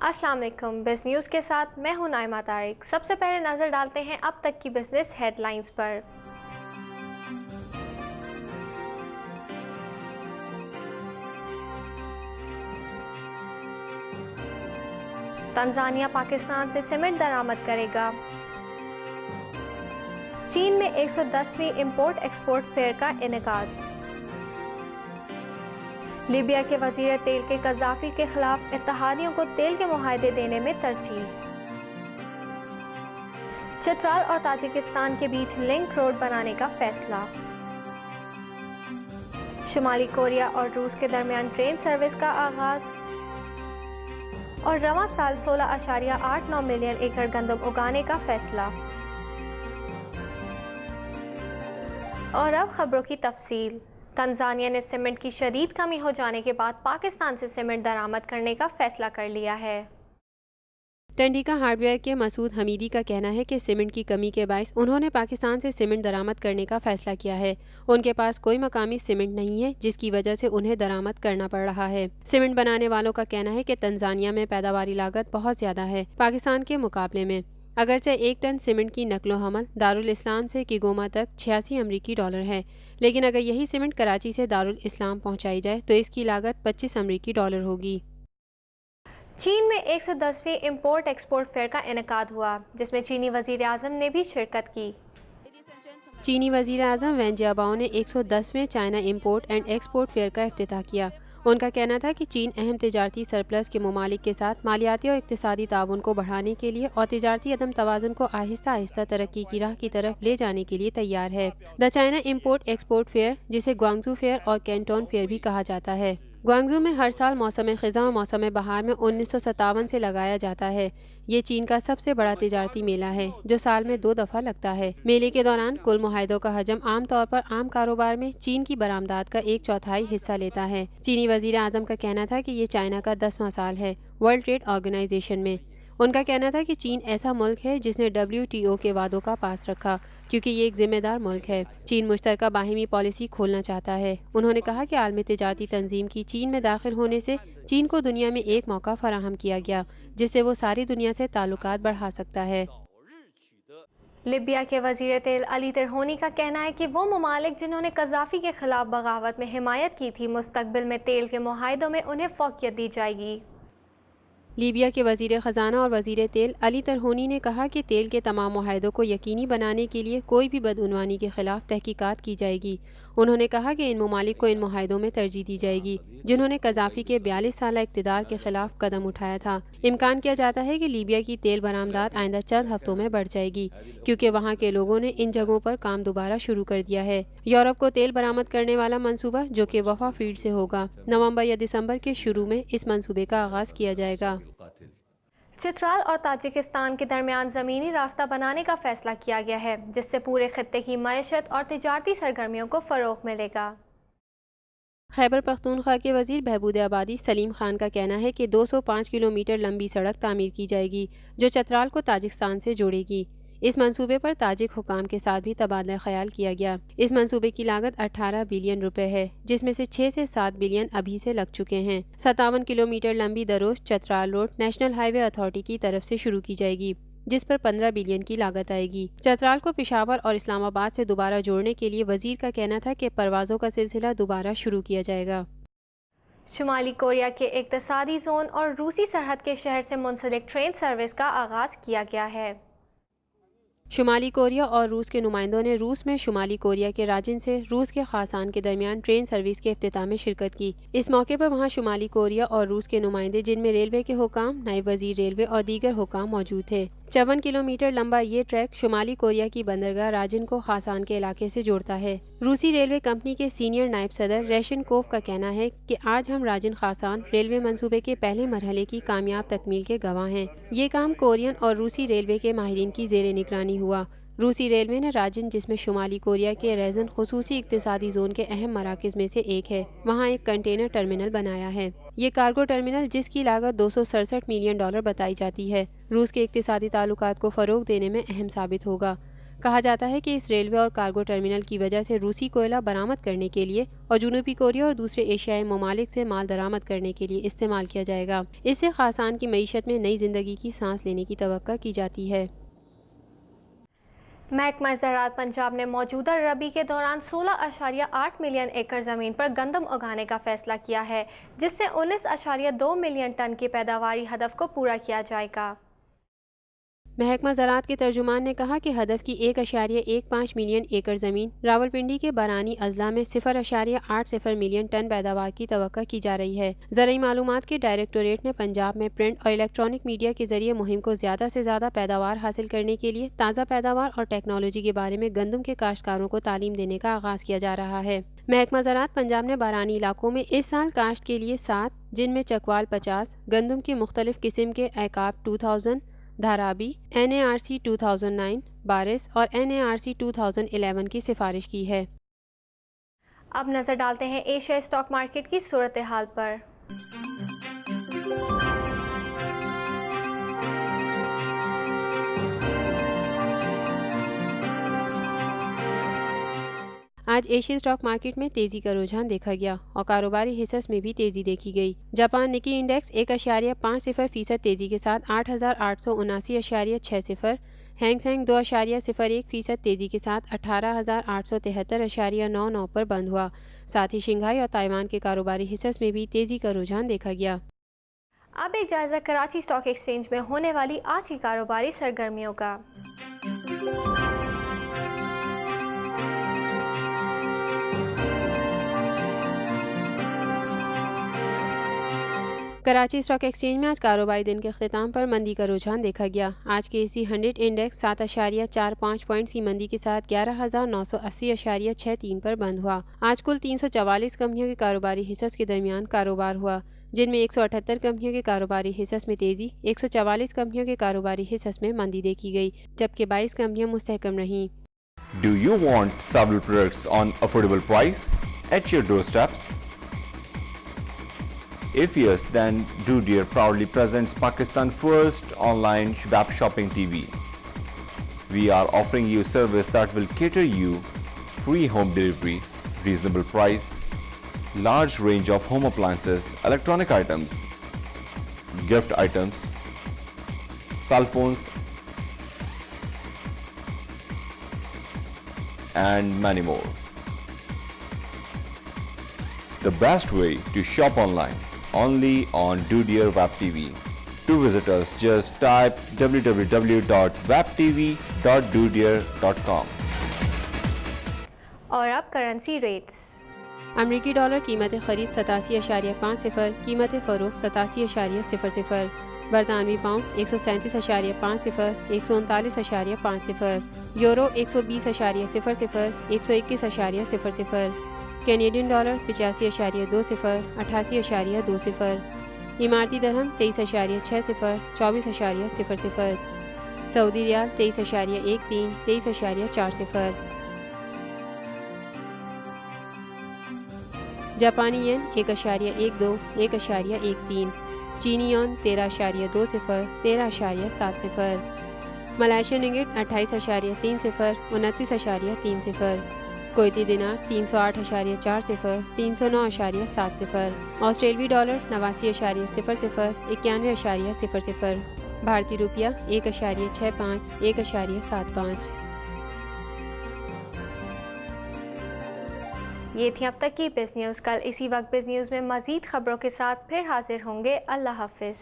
अस्सलाम वालेकुम। बिज़ न्यूज़ के साथ मैं हूं नाइमा तारिक। सबसे पहले नज़र डालते हैं अब तक की बिजनेस हेडलाइंस पर। तंजानिया पाकिस्तान से सीमेंट दरामद करेगा। चीन में 110वीं इंपोर्ट एक्सपोर्ट फेयर का इनेकाद। लीबिया के वजीर तेल के कज़ाफी के खिलाफ इत्तेहादियों को तेल के मुआहदे देने में तरजीह। चतराल और ताजिकिस्तान के बीच लिंक रोड बनाने का फैसला। शुमाली कोरिया और रूस के दरमियान ट्रेन सर्विस का आगाज। और रवां साल 16.89 मिलियन एकड़ गंदम उगाने का फैसला। और अब खबरों की तफसील। तंजानिया ने सीमेंट की शदीद कमी हो जाने के बाद पाकिस्तान से सीमेंट दरामद करने का फैसला कर लिया है। टंडीका हार्डवेयर के मसूद हमीदी का कहना है कि सीमेंट की कमी के बायस उन्होंने पाकिस्तान से सीमेंट दरामद करने का फैसला किया है। उनके पास कोई मकामी सीमेंट नहीं है, जिसकी वजह से उन्हें दरामद करना पड़ रहा है। सीमेंट बनाने वालों का कहना है कि तंजानिया में पैदावारी लागत बहुत ज्यादा है पाकिस्तान के मुकाबले में। अगरचे 1 टन सीमेंट की नकलो हमल दारुल इस्लाम से किगोमा तक 86 अमरीकी डॉलर है, लेकिन अगर यही सीमेंट कराची से दारुल इस्लाम पहुंचाई जाए तो इसकी लागत 25 अमरीकी डॉलर होगी। चीन में 110वीं इंपोर्ट एक्सपोर्ट फेयर का इनेकाद हुआ, जिसमें चीनी वजीर आजम ने भी शिरकत की। चीनी वजीर आजम वैन जियाबाओ ने 110वें China import and export fair का इफ्तिताह किया। उनका कहना था कि चीन अहम तिजारती सरप्लस के ममालिक के साथ मालियाती और इक्तिसादी ताउन को बढ़ाने के लिए और तिजारती अदम तवाज़ुन को आहिस्ता आहिस्ता तरक्की की राह की तरफ ले जाने के लिए तैयार है। The China import export fair, जिसे ग्वांगजू फेयर और कैंटोन फेयर भी कहा जाता है, ग्वांगजू में हर साल मौसम ख़िज़ा और मौसम बहार में 1957 से लगाया जाता है। ये चीन का सबसे बड़ा तिजारती मेला है जो साल में 2 दफ़ा लगता है। मेले के दौरान कुल मुआहदों का हजम आम तौर पर आम कारोबार में चीन की बरामदात का 1/4 हिस्सा लेता है। चीनी वजीर आजम का कहना था कि ये चाइना का 10वां साल है वर्ल्ड ट्रेड ऑर्गेनाइजेशन में। उनका कहना था कि चीन ऐसा मुल्क है जिसने WTO के वादों का पास रखा, क्योंकि ये एक जिम्मेदार मुल्क है। चीन मुश्तरका बाहिमी पॉलिसी खोलना चाहता है। उन्होंने कहा कि आलमी तिजारती तंजीम की चीन में दाखिल होने से चीन को दुनिया में एक मौका फराहम किया गया, जिससे वो सारी दुनिया से ताल्लुकात बढ़ा सकता है। लीबिया के वजीर तेल अली तिरहोनी का कहना है कि वो ममालिक जिन्होंने कज़ाफी के खिलाफ बगावत में हिमायत की थी, मुस्तकबिल में तेल के मुआहदों में उन्हें फ़ौक़ियत दी जाएगी। लीबिया के वजीर ख़जाना और वजीर तेल अली तिरहोनी ने कहा कि तेल के तमाम मुआहदों को यकीनी बनाने के लिए कोई भी बदउनवानी के खिलाफ तहकीकात की जाएगी। उन्होंने कहा कि इन ममालिक को इन मुआहदों में तरजीह दी जाएगी जिन्होंने कज़ाफी के 42 साल इक़्तिदार के खिलाफ कदम उठाया था। इम्कान किया जाता है कि लीबिया की तेल बरामदात आइंदा चंद हफ्तों में बढ़ जाएगी, क्योंकि वहाँ के लोगों ने इन जगहों पर काम दोबारा शुरू कर दिया है। यूरोप को तेल बरामद करने वाला मंसूबा, जो कि वफा फील्ड से होगा, नवंबर या दिसंबर के शुरू में इस मंसूबे का आगाज़ किया जाएगा। चतराल और ताजिकिस्तान के दरमियान ज़मीनी रास्ता बनाने का फैसला किया गया है, जिससे पूरे खित्ते की मईशत और तिजारती सरगर्मियों को फ़रोग़ मिलेगा। खैबर पख्तूनख्वा के वजीर बहबूद आबादी सलीम खान का कहना है कि 205 किलोमीटर लंबी सड़क तामीर की जाएगी जो चतराल को ताजिकिस्तान से जोड़ेगी। इस मंसूबे पर ताजिक हुकाम के साथ भी तबादला ख्याल किया गया। इस मंसूबे की लागत 18 बिलियन रुपए है, जिसमें से 6 से 7 बिलियन अभी से लग चुके हैं। 57 किलोमीटर लंबी Drosh Chitral road national highway authority की तरफ से शुरू की जाएगी, जिस पर 15 बिलियन की लागत आएगी। चतराल को पेशावर और इस्लामाबाद से दोबारा जोड़ने के लिए वजीर का कहना था कि परवाज़ों का सिलसिला दोबारा शुरू किया जाएगा। शुमाली कोरिया के इक़्तिसादी जोन और रूसी सरहद के शहर से मुंसलिक ट्रेन सर्विस का आगाज़ किया गया है। शुमाली कोरिया और रूस के नुमाइंदों ने रूस में शुमाली कोरिया के राजिन से रूस के खासान के दरमियान ट्रेन सर्विस के इफ्तिताह में शिरकत की। इस मौके पर वहां शुमाली कोरिया और रूस के नुमाइंदे, जिनमें रेलवे के हुकाम, नायब वजीर रेलवे और दीगर हुकाम मौजूद थे। 54 किलोमीटर लंबा ये ट्रैक शुमाली कोरिया की बंदरगाह राजिन को खासान के इलाके से जोड़ता है। रूसी रेलवे कंपनी के सीनियर नायब सदर रेशनकोव का कहना है कि आज हम राजिन खासान रेलवे मंसूबे के पहले मरहले की कामयाब तकमील के गवाह हैं। ये काम कोरियन और रूसी रेलवे के माहिरीन की ज़ेरे निगरानी हुआ। रूसी रेलवे ने राजिन, जिसमें शुमाली कोरिया के रेजन खुसूसी इक्तिसादी जोन के अहम मराकज़ में से एक है, वहाँ एक कंटेनर टर्मिनल बनाया है। ये कार्गो टर्मिनल, जिसकी लागत 267 मिलियन डॉलर बताई जाती है, रूस के इक्तिसादी ताल्लुकात को फ़रोग़ देने में अहम साबित होगा। کہا جاتا ہے کہ اس ریلوے اور کارگو ٹرمینل کی وجہ سے روسی کوئلہ برآمد کرنے کے لیے اور جنوبی کوریا اور دوسرے ایشیائی ممالک سے مال درآمد کرنے کے لیے استعمال کیا جائے گا۔ اس سے خاصان کی معیشت میں نئی زندگی کی سانس لینے کی توقع کی جاتی ہے۔ محکمہ زراعت پنجاب نے موجودہ ربی کے دوران 16.8 ملین ایکڑ زمین پر گندم اگانے کا فیصلہ کیا ہے، جس سے 19.2 ملین ٹن کی پیداواری ہدف کو پورا کیا جائے گا۔ محکمہ زراعت کے ترجمان نے کہا کہ ہدف کی 1.15 ملین ایکڑ زمین راولپنڈی کے بارانی اضلاع میں 0.80 ملین ٹن پیداوار کی توقع کی جا رہی ہے۔ زرعی معلومات کے ڈائریکٹوریٹ نے پنجاب میں پرنٹ اور الیکٹرانک میڈیا کے ذریعے مہم کو زیادہ سے زیادہ پیداوار حاصل کرنے کے لیے تازہ پیداوار اور ٹیکنالوجی کے بارے میں گندم کے کاشتکاروں کو تعلیم دینے کا آغاز کیا جا رہا ہے۔ محکمہ زراعت پنجاب نے بارانی علاقوں میں اس سال کاشت کے لیے 7 جن میں چکوال 50 گندم کی مختلف قسم کے ایکاپ 2000 دھارابی NARC 2009 بارس اور NARC 2011 کی سفارش کی ہے۔ اب نظر ڈالتے ہیں ایشیا اسٹاک مارکیٹ کی صورتحال پر۔ آج ایشیا اسٹاک مارکیٹ میں تیزی کا رجحان دیکھا گیا اور کاروباری حصص میں بھی تیزی دیکھی گئی۔ جاپان نکی انڈیکس 1.50% تیزی کے ساتھ 8,879.60، ہینگ سینگ 2.01% تیزی کے ساتھ 18,873.99 پر بند ہوا۔ ساتھ ہی شنگھائی اور تائیوان کے کاروباری حصص میں بھی تیزی کا رجحان دیکھا گیا۔ اب ایک جائزہ کراچی اسٹاک ایکسچینج میں ہونے والی آج کی کاروباری سرگرمیوں کا۔ کراچی اسٹاک ایکسچینج میں آج کاروباری دن کے اختتام پر مندی کا رجحان دیکھا گیا۔ آج کے اسی 100 انڈیکس 7.45 پوائنٹس کی مندی کے ساتھ 11,980.63 پر بند ہوا۔ آج کل 344 کمپنیوں کے کاروباری حصص کے درمیان کاروبار ہوا، جن میں 178 کمپنیوں کے کاروباری حصص میں تیزی، 144 کمپنیوں کے کاروباری حصص میں مندی دیکھی گئی، جبکہ 22 کمپنیاں مستحکم رہیں۔ Do you want Savil products on affordable price at your doorsteps? If yes, then Dudeer proudly presents Pakistan's first online web shopping TV. We are offering you service that will cater you free home delivery, reasonable price, large range of home appliances, electronic items, gift items, cell phones, and many more. The best way to shop online, only on Dudeer Web TV. To visit us, just type www.webtv.dudeer.com. اور اب currency rates. امریکی dollar قیمت خرید 87.50، قیمت فروخت 87.00، برطانوی pound 137.50، 139.50، euro 120.00، 121.00، Canadian dollar 85.20، 88.20، اماراتی درہم 23.60، 24.00، سعودی ریال 23.13، 23.40، جاپانی ین 1.12، 1.13، چینی یون 13.20، 13.70، ملائیشین رنگٹ 28.30، 29.30، کویتی دینار 308.40، 309.70، آسٹریلوی ڈالر 89.00، 91.00، بھارتی روپیہ 1.65، 1.75۔ یہ تھی اب تک کی بز نیوز۔ کل اسی وقت بز نیوز میں مزید خبروں کے ساتھ پھر حاضر ہوں گے۔ اللہ حافظ۔